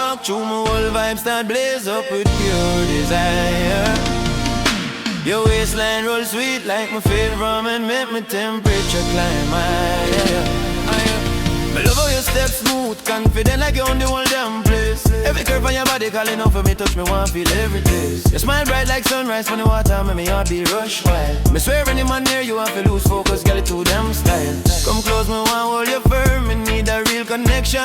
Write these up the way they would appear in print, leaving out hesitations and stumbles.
walk through, my whole vibe start blaze up with pure desire. Your waistline roll sweet like my favorite rum and make my temperature climb higher. I love how you step smooth, confident like you own the whole damn place. Every curve on your body calling out for me, touch me, want feel every taste. You smile bright like sunrise from the water, make me heart beat rush wild. Me swear any man near you, I feel lose focus, get it too damn style. Come close, me want hold you firm, me need a real connection.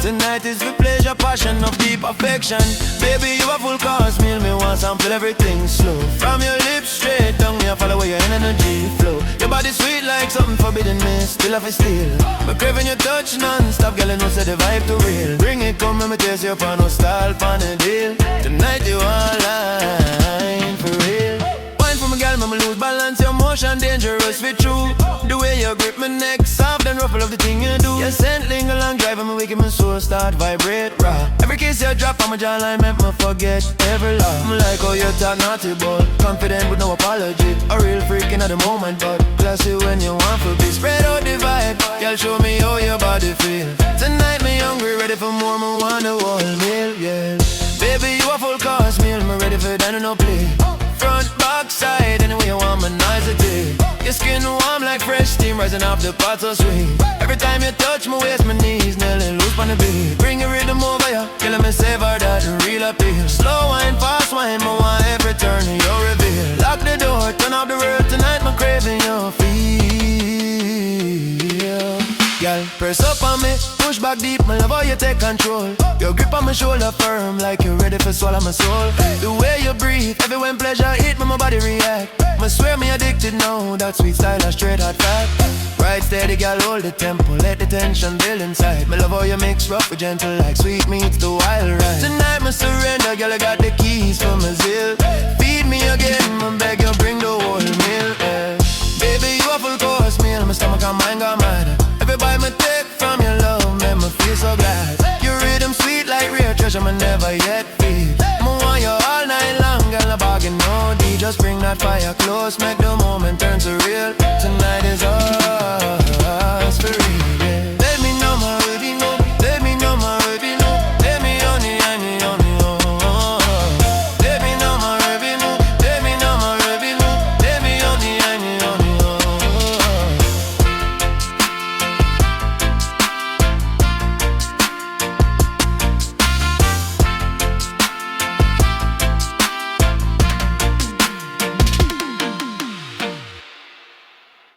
Tonight is for pleasure, passion of deep affection. Baby, you a full course meal, me want sample everything slow. From your lips straight down, me I follow where your energy flow. Your body sweet like something forbidden, me still have a steal. But craving your touch non-stop, girl, I know say the vibe too real. Bring it, come, let me taste your pan, no style, pan a deal. Tonight you online, for real. Wine for my girl, mama lose balance, your motion dangerous, fit true. The way you grip my neck, soft and ruffle of the thing you do. Your scent linger long drive, and me waking my soul start vibrate, raw. Every kiss you drop on my jawline, make me forget every law. Me like how you talk naughty, but confident with no apology. A real freak in the moment, but classy when you want to be. Spread out the vibe, girl, show me how your body feel. Tonight me hungry, ready for more, me want a whole meal, yeah. Baby, you a full course meal, me ready for dinner, no play. Front, back, side, anyway you want me nice a day. Your skin warm like fresh steam rising off the pot so sweet. Every time you touch my waist, my knees nearly loose on the beat. Bring your rhythm over ya, killing me savor that real appeal. Slow wine, fast wine, my want every turn of your reveal. Lock the door, turn off the world, tonight my craving your feel. Girl, press up on me, push back deep, my love how you take control. Your grip on my shoulder firm, like you're ready for swallow my soul. The way you breathe, every when pleasure hit me, my body react. I swear me addicted now, that sweet style and straight hot fat. Right steady, girl, hold the tempo, let the tension build inside. My love how you mix rough with gentle, like sweet meats the wild ride. Tonight my surrender, girl, I got the keys for my zeal. Feed me again, I beg you bring the whole meal, yeah. Baby, you a full course meal, my stomach and mind got mad. Every bite me take from your love, make me feel so glad. Your rhythm sweet like rare treasure, me never yet feel. I want you all night long, girl, no bargain, no D. Just bring that fire close, make